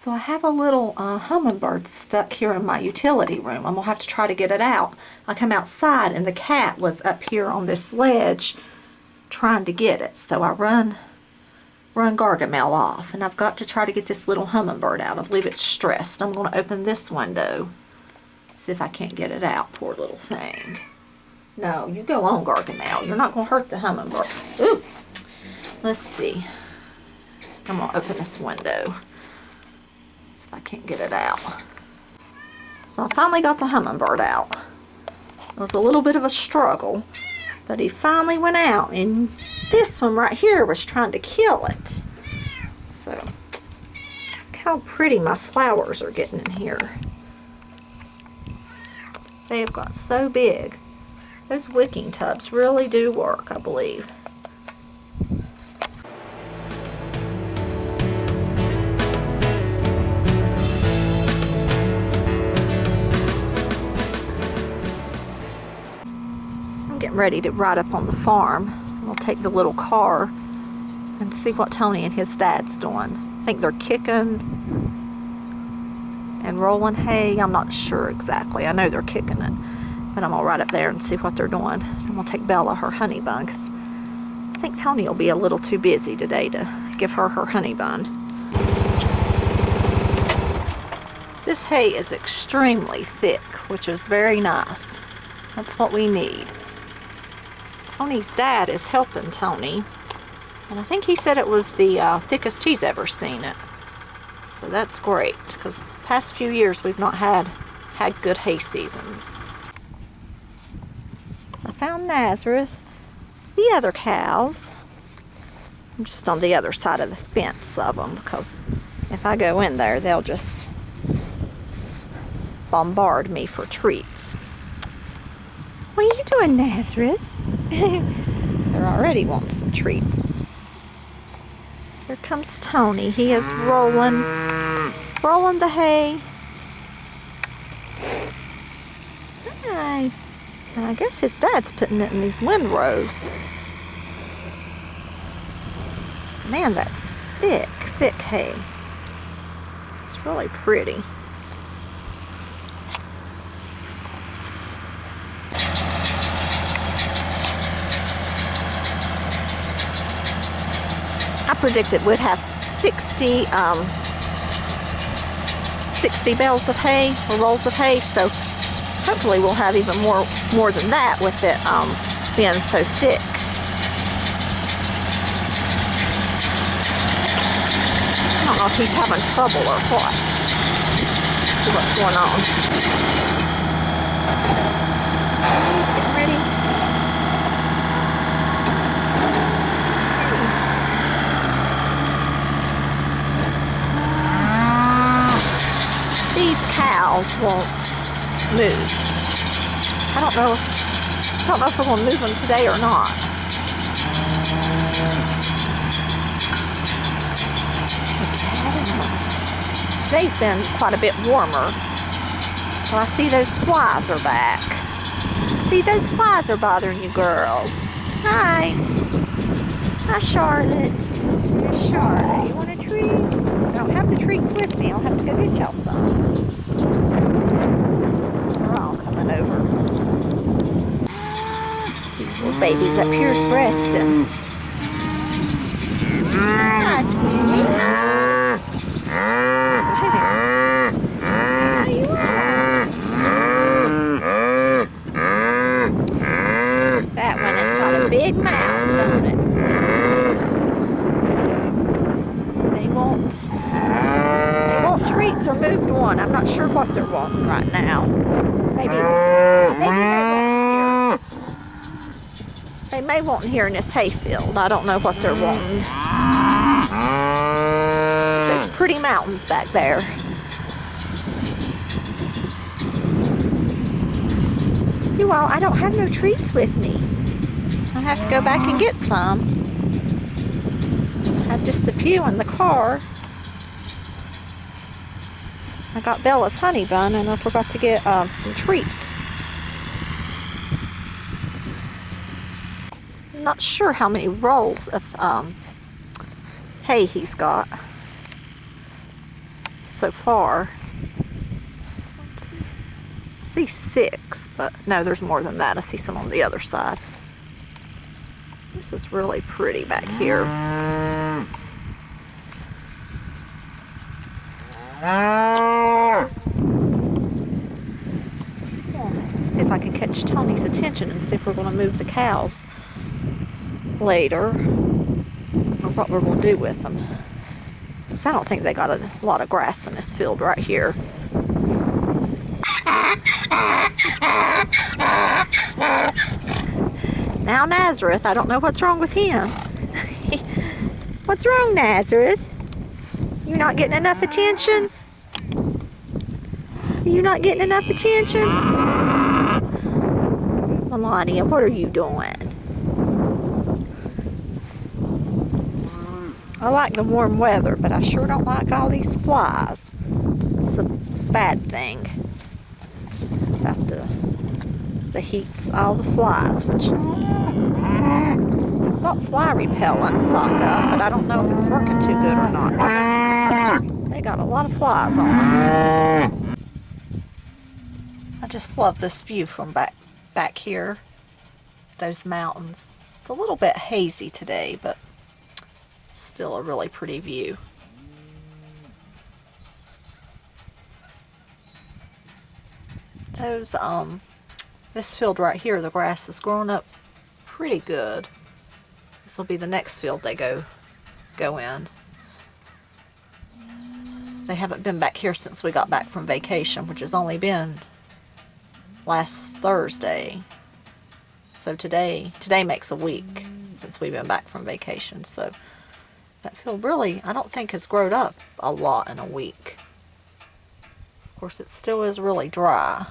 So I have a little hummingbird stuck here in my utility room. I'm going to have to try to get it out. I come outside and the cat was up here on this ledge trying to get it. So I run Gargamel off, and I've got to try to get this little hummingbird out. I believe it's stressed. I'm going to open this window, see if I can't get it out. Poor little thing. No, you go on, Gargamel. You're not going to hurt the hummingbird. Ooh! Let's see. I'm going to open this window. I can't get it out. So I finally got the hummingbird out. It was a little bit of a struggle, but he finally went out, and this one right here was trying to kill it. So look how pretty my flowers are getting in here. They have got so big. Those wicking tubs really do work, I believe. Getting ready to ride up on the farm. We'll take the little car and see what Tony and his dad's doing. I think they're kicking and rolling hay. I'm not sure exactly. I know they're kicking it, but I'm gonna ride up there and see what they're doing. And we'll take Bella her honey bun, 'cause I think Tony will be a little too busy today to give her her honey bun. This hay is extremely thick, which is very nice. That's what we need. Tony's dad is helping Tony, and I think he said it was the thickest he's ever seen it. So that's great, because past few years we've not had good hay seasons. So I found Nazareth, the other cows. I'm just on the other side of the fence of them, because if I go in there, they'll just bombard me for treats. What are you doing, Nazareth? They're already wanting some treats. Here comes Tony. He is rolling the hay. Hi. And I guess his dad's putting it in these windrows. Man, that's thick hay. It's really pretty. I predicted we'd have 60 bales of hay, or rolls of hay, so hopefully we'll have even more than that with it being so thick. I don't know if he's having trouble or what. Let's see what's going on. He's getting ready. These cows won't move. I don't know if we're going to move them today or not. Today's been quite a bit warmer, so I see those flies are back. See, those flies are bothering you girls. Hi. Hi, Charlotte. Here's Charlotte. You want a treat? I don't have the treats with me. I'll have to go get y'all some. They're all coming over. These little babies up here is resting. Hi, Timmy. How you are? That one has got a big mouth, don't it? They won't treats or moved one. I'm not sure what they're wanting right now. Maybe they may want here in this hayfield. I don't know what they're wanting. There's pretty mountains back there. You all, I don't have no treats with me. I have to go back and get some. I have just a few in the car. I got Bella's honey bun, and I forgot to get some treats. I'm not sure how many rolls of hay he's got. so far. I see 6, but no, there's more than that. I see some on the other side. This is really pretty back here. See if I can catch Tony's attention and see if we're going to move the cows later, or what we're going to do with them. So I don't think they got a lot of grass in this field right here. Now Nazareth, I don't know what's wrong with him. What's wrong, Nazareth? You not getting enough attention? Are you not getting enough attention? Melania, what are you doing? I like the warm weather, but I sure don't like all these flies. It's a bad thing about the heat's all the flies, which I've got fly repellent signed up, but I don't know if it's working too good or not. They got a lot of flies on them. I just love this view from back here, those mountains. It's a little bit hazy today, but still a really pretty view. Those this field right here, the grass is growing up pretty good. This will be the next field they go in. They haven't been back here since we got back from vacation, which has only been last Thursday. So today makes a week since we've been back from vacation. So that field really, I don't think has grown up a lot in a week. Of course, it still is really dry.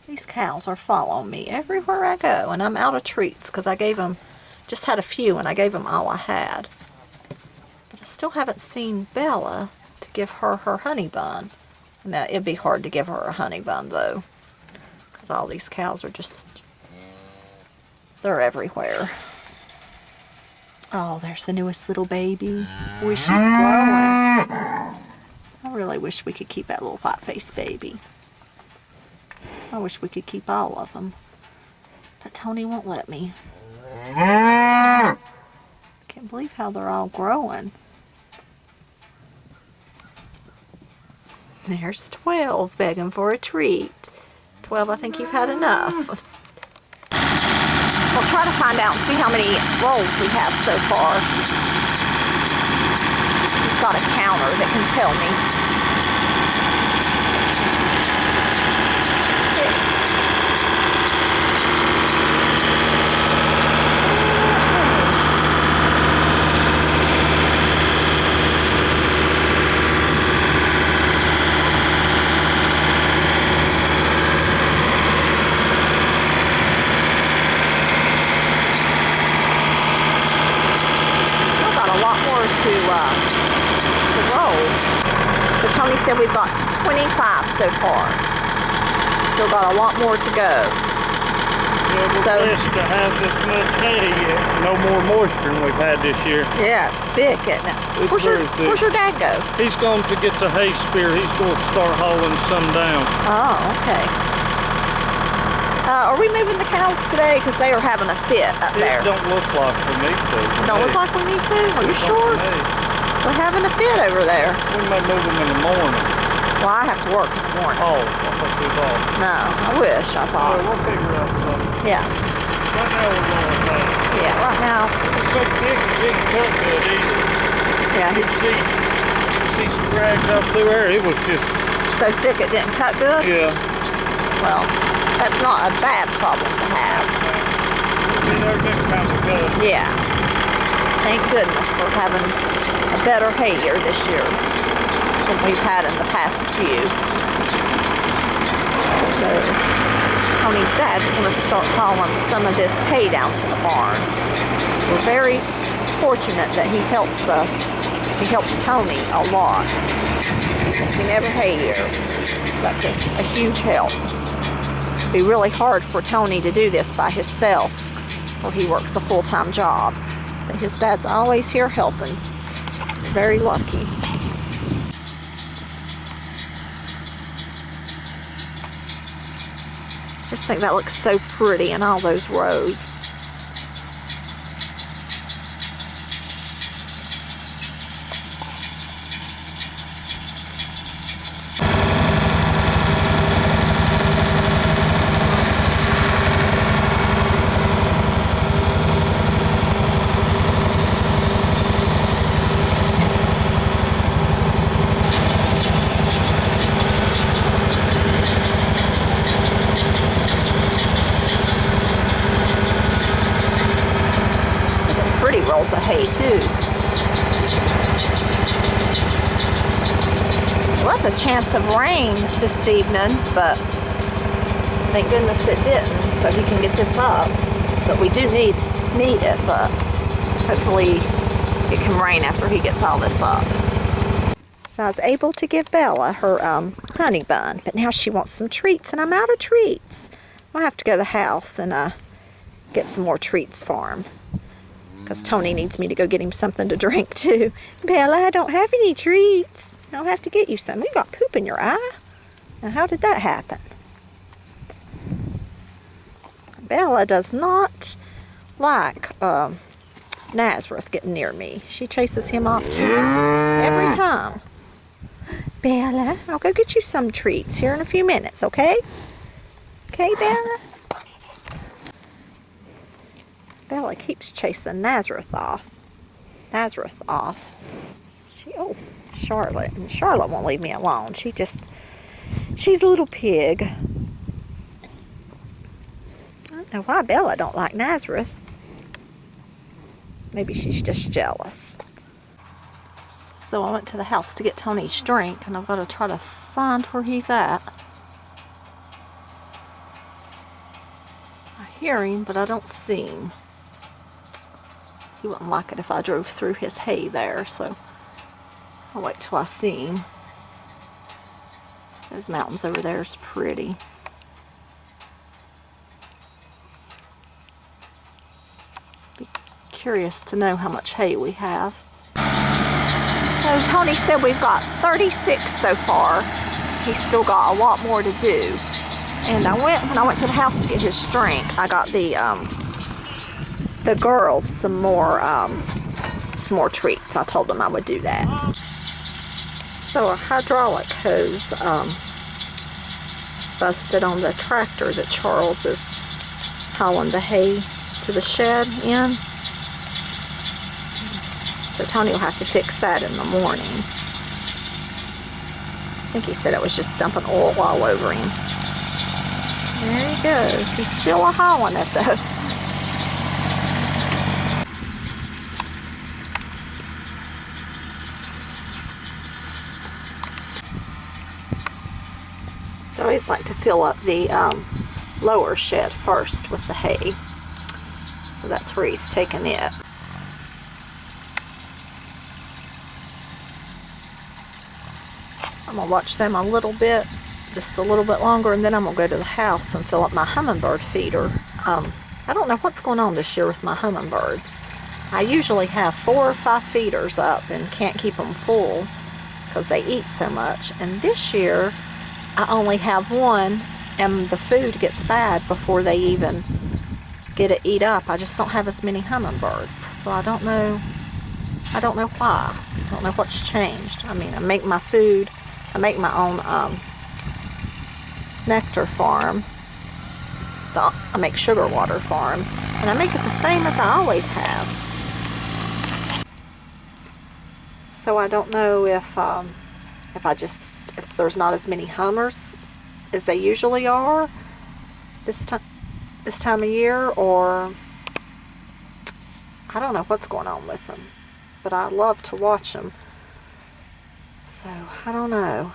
These cows are following me everywhere I go, and I'm out of treats because I gave them, just had a few, and I gave them all I had. But I still haven't seen Bella to give her her honey bun. Now, it'd be hard to give her a honey bun, though, because all these cows are just, they're everywhere. Oh, there's the newest little baby. Boy, she's growing. I really wish we could keep that little white-faced baby. I wish we could keep all of them, but Tony won't let me. Can't believe how they're all growing. There's 12 begging for a treat. 12, I think you've had enough. We'll try to find out and see how many rolls we have so far. He's got a counter that can tell me. To roll. So Tony said we've got 25 so far. Still got a lot more to go. Well, we're blessed to have this much hay. No more moisture than we've had this year. Yeah, it's thick, isn't it? Where's your dad go? He's going to get the hay spear. He's going to start hauling some down. Oh, okay. Are we moving the cows today? Because they are having a fit up there. It don't look like we need to. Don't look like we need to? Are you sure? We're having a fit over there. We may move them in the morning. Well, I have to work in the morning. Oh, I thought we thought. No, I wish I thought. Well, we'll figure out something. Yeah. Right now we're going with that. Yeah, right now. It's so thick it didn't cut good either. Yeah, You see scragged up through there. It was just... So thick it didn't cut good? Yeah. Well, that's not a bad problem to have. We'll be there next time we cut it. Yeah. Thank goodness for having a better hay year this year than we've had in the past few. So Tony's dad's going to start hauling some of this hay down to the barn. We're very fortunate that he helps us. He helps Tony a lot. We never hay here. That's a huge help. It'd be really hard for Tony to do this by himself, or he works a full-time job. But his dad's always here helping. Very lucky. Just think that looks so pretty in all those rows. Pretty rolls of hay too. There was a chance of rain this evening, but thank goodness it didn't, so he can get this up. But we do need it, but hopefully it can rain after he gets all this up. So I was able to give Bella her honey bun, but now she wants some treats, and I'm out of treats. I'll have to go to the house and get some more treats for him. Because Tony needs me to go get him something to drink too. Bella, I don't have any treats. I'll have to get you some. You got poop in your eye. Now how did that happen? Bella does not like Nazareth getting near me. She chases him off too every time. Bella, I'll go get you some treats here in a few minutes, okay? Okay, Bella? Bella keeps chasing Nazareth off. Charlotte. And Charlotte won't leave me alone. She's a little pig. I don't know why Bella don't like Nazareth. Maybe she's just jealous. So I went to the house to get Tony's drink, and I've got to try to find where he's at. I hear him, but I don't see him. He wouldn't like it if I drove through his hay there, so I'll wait till I see him. Those mountains over there is pretty. Be curious to know how much hay we have. So Tony said we've got 36 so far. He's still got a lot more to do. And when I went to the house to get his drink, I got the girls some more treats. I told them I would do that. So a hydraulic hose busted on the tractor that Charles is hauling the hay to the shed in. So Tony will have to fix that in the morning. I think he said it was just dumping oil all over him. There he goes. He's still hauling it though. I always like to fill up the lower shed first with the hay. So that's where he's taking it. I'm going to watch them a little bit, just a little bit longer, and then I'm going to go to the house and fill up my hummingbird feeder. I don't know what's going on this year with my hummingbirds. I usually have 4 or 5 feeders up and can't keep them full because they eat so much. And this year, I only have one, and the food gets bad before they even get it eat up. I just don't have as many hummingbirds, so I don't know why. I don't know what's changed. I mean, I make my food. I make my own nectar farm. I make sugar water farm, and I make it the same as I always have. So I don't know if there's not as many hummers as they usually are this time of year, or I don't know what's going on with them, but I love to watch them. So I don't know.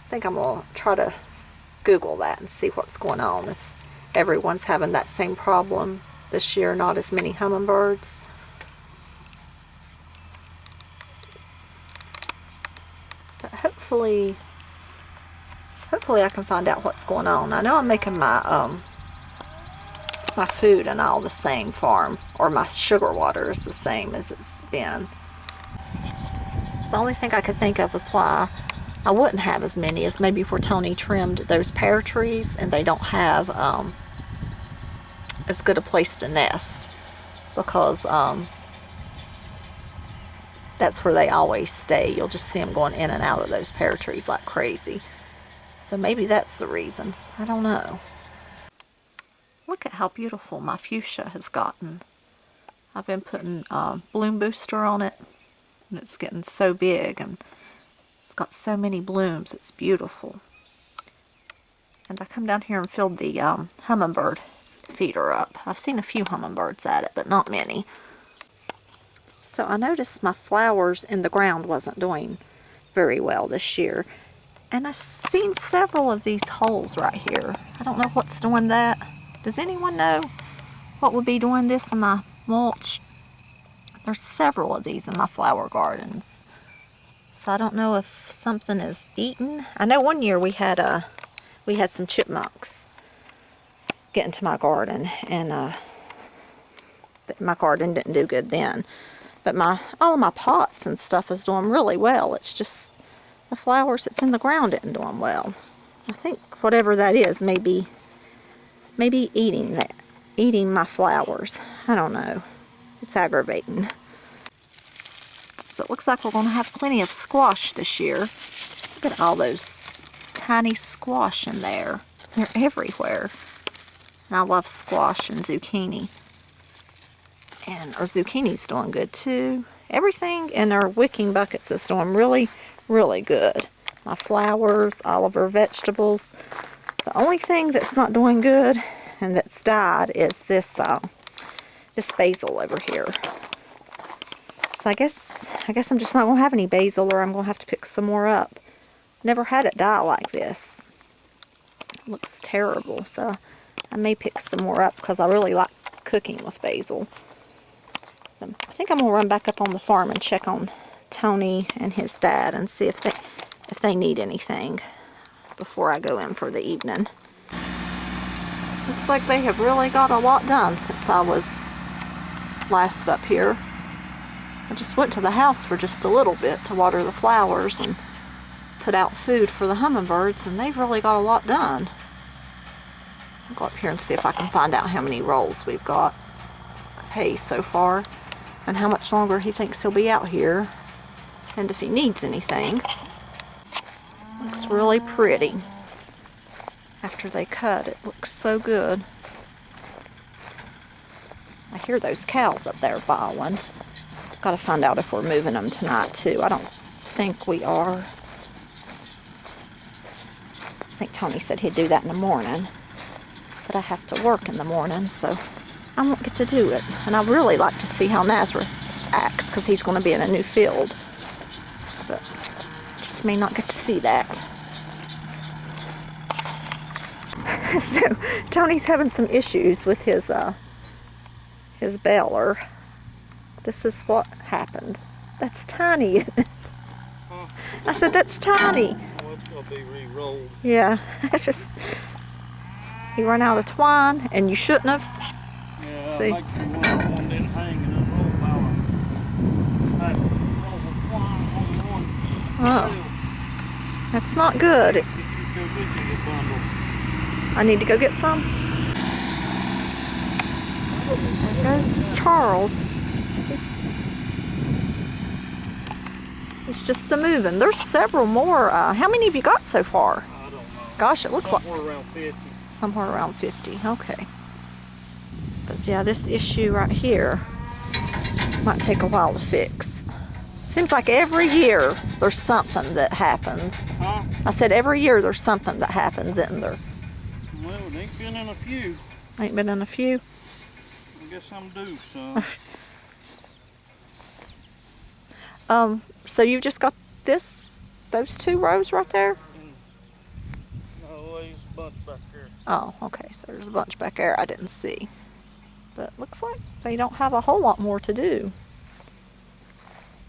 I think I'm gonna try to Google that and see what's going on, if everyone's having that same problem this year, not as many hummingbirds. But hopefully I can find out what's going on. I know I'm making my my food and all the same farm, or my sugar water is the same as it's been. The only thing I could think of was why I wouldn't have as many as maybe where Tony trimmed those pear trees, and they don't have as good a place to nest, because that's where they always stay. You'll just see them going in and out of those pear trees like crazy. So maybe that's the reason. I don't know. Look at how beautiful my fuchsia has gotten. I've been putting bloom booster on it, and it's getting so big, and it's got so many blooms. It's beautiful. And I come down here and filled the hummingbird feeder up. I've seen a few hummingbirds at it, but not many. So I noticed my flowers in the ground wasn't doing very well this year. And I've seen several of these holes right here. I don't know what's doing that. Does anyone know what would be doing this in my mulch? There's several of these in my flower gardens. So I don't know if something is eaten. I know one year we had some chipmunks get into my garden, and my garden didn't do good then. But all of my pots and stuff is doing really well. It's just the flowers that's in the ground isn't doing well. I think whatever that is may be eating my flowers. I don't know. It's aggravating. So it looks like we're going to have plenty of squash this year. Look at all those tiny squash in there. They're everywhere. And I love squash and zucchini. And our zucchini's doing good too. Everything in our wicking buckets is doing really, really good. My flowers, all of our vegetables. The only thing that's not doing good and that's died is this basil over here. So I guess I'm just not going to have any basil, or I'm going to have to pick some more up. Never had it die like this. It looks terrible, so I may pick some more up because I really like cooking with basil. So I think I'm going to run back up on the farm and check on Tony and his dad and see if they need anything before I go in for the evening. Looks like they have really got a lot done since I was last up here. I just went to the house for just a little bit to water the flowers and put out food for the hummingbirds, and they've really got a lot done. I'll go up here and see if I can find out how many rolls we've got of hay so far, and how much longer he thinks he'll be out here, and if he needs anything. Looks really pretty. After they cut, it looks so good. I hear those cows up there bawling. Got to find out if we're moving them tonight too. I don't think we are. I think Tony said he'd do that in the morning, but I have to work in the morning, so I won't get to do it. And I really like to see how Nazareth acts, because he's going to be in a new field, but just may not get to see that. So Tony's having some issues with his baler. This is what happened. That's tiny. I said, that's tiny. Oh, it's going to be re-rolled. Yeah, it's just, he ran out of twine, and you shouldn't have. Yeah, See? make sure one didn't hang in that roll bower. Had roll of twine on one. Oh, that's not good. If you go get you a bundle. I need to go get some. There goes Charles. It's just a moving. There's several more. How many have you got so far? I don't know. Gosh, it looks Somewhere like around 50. somewhere around 50. Okay. But yeah, this issue right here might take a while to fix. Seems like every year there's something that happens. Huh? I said every year there's something that happens, isn't there? Well, it ain't been in a few. Ain't been in a few. I guess I'm due, son. So you just got those two rows right there? No, there's a bunch back there. Oh, okay, so there's a bunch back there I didn't see. But looks like they don't have a whole lot more to do.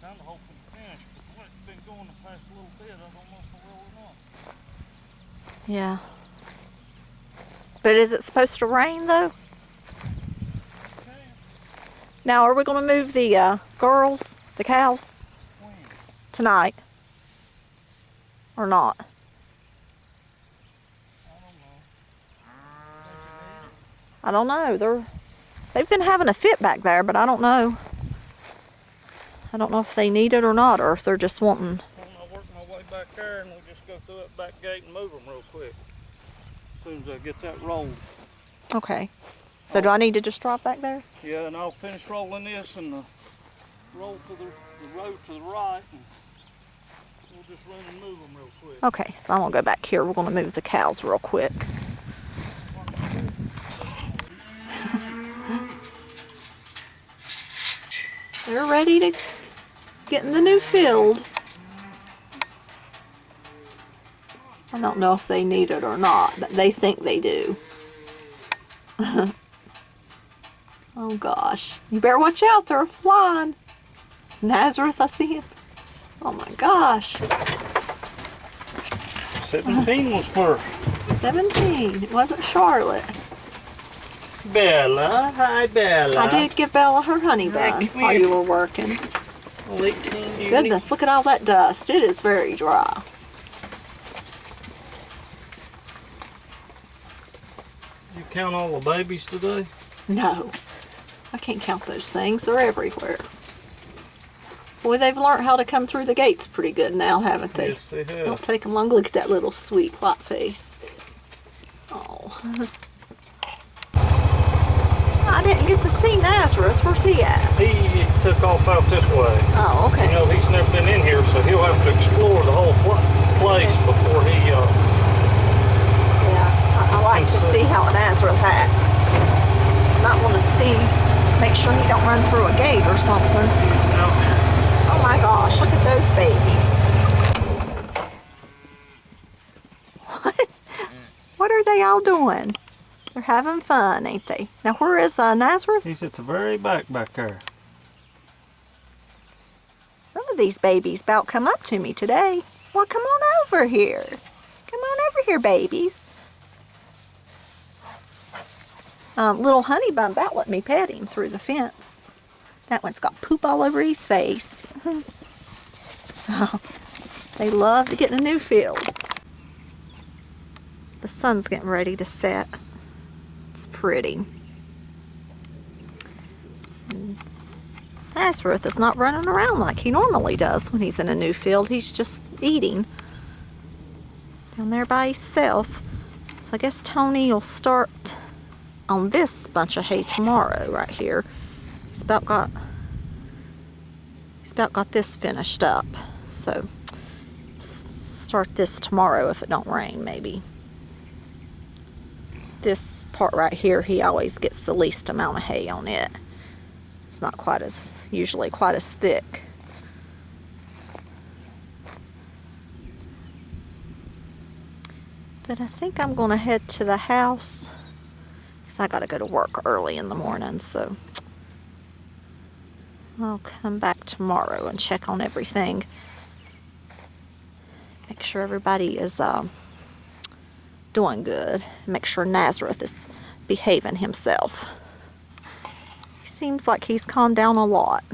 Kind of hoping to finish, but the way it's been going the past little bit, I don't know if I will or not. Yeah. But is it supposed to rain though? Okay. Now, are we going to move the girls, the cows, When? tonight? or not? I don't know. Think you need it? I don't know. They've been having a fit back there, but I don't know. I don't know if they need it or not, or if they're just wanting. I'll work my way back there and we'll just go through that back gate and move them real quick. As soon as I get that rolled. Okay. So do I need to just drop back there? Yeah, and I'll finish rolling this and roll to the road to the right. And we'll just run and move them real quick. Okay, so I'm gonna go back here. We're gonna move the cows real quick. They're ready to get in the new field. I don't know if they need it or not, but they think they do. Oh gosh. You better watch out, they're flying. Nazareth, I see him. Oh my gosh. 17 was first. 17. It wasn't Charlotte. Bella, hi Bella. I did give Bella her honey bun come while here. you were working. Late teen beauty. Goodness, look at all that dust. It is very dry. You count all the babies today? No, I can't count those things. They're everywhere. Boy, they've learned how to come through the gates pretty good now, haven't they? Yes, they have. Don't take them long. Look at that little sweet white face. Oh. I didn't get to see Nazareth. Where's he at? He took off out this way. Oh, okay. You know, he's never been in here, so he'll have to explore the whole place before he, Yeah, I like to see how Nazareth acts. Might want to see, make sure he don't run through a gate or something. out here. Oh my gosh, look at those babies. What? What are they all doing? They're having fun, ain't they? Now, where is Nazareth? He's at the very back there. Some of these babies about come up to me today. Well, come on over here. Come on over here, babies. Little honey bun about let me pet him through the fence. That one's got poop all over his face. Oh, they love to get in a new field. The sun's getting ready to set. It's pretty. And Nazareth is not running around like he normally does when he's in a new field. He's just eating down there by himself. So I guess Tony will start on this bunch of hay tomorrow right here. He's about got this finished up. So start this tomorrow if it don't rain, maybe. This part right here, he always gets the least amount of hay on it. It's not usually quite as thick. But I think I'm gonna head to the house because I gotta go to work early in the morning, so I'll come back tomorrow and check on everything. Make sure everybody is doing good. Make sure Nazareth is behaving himself. He seems like he's calmed down a lot.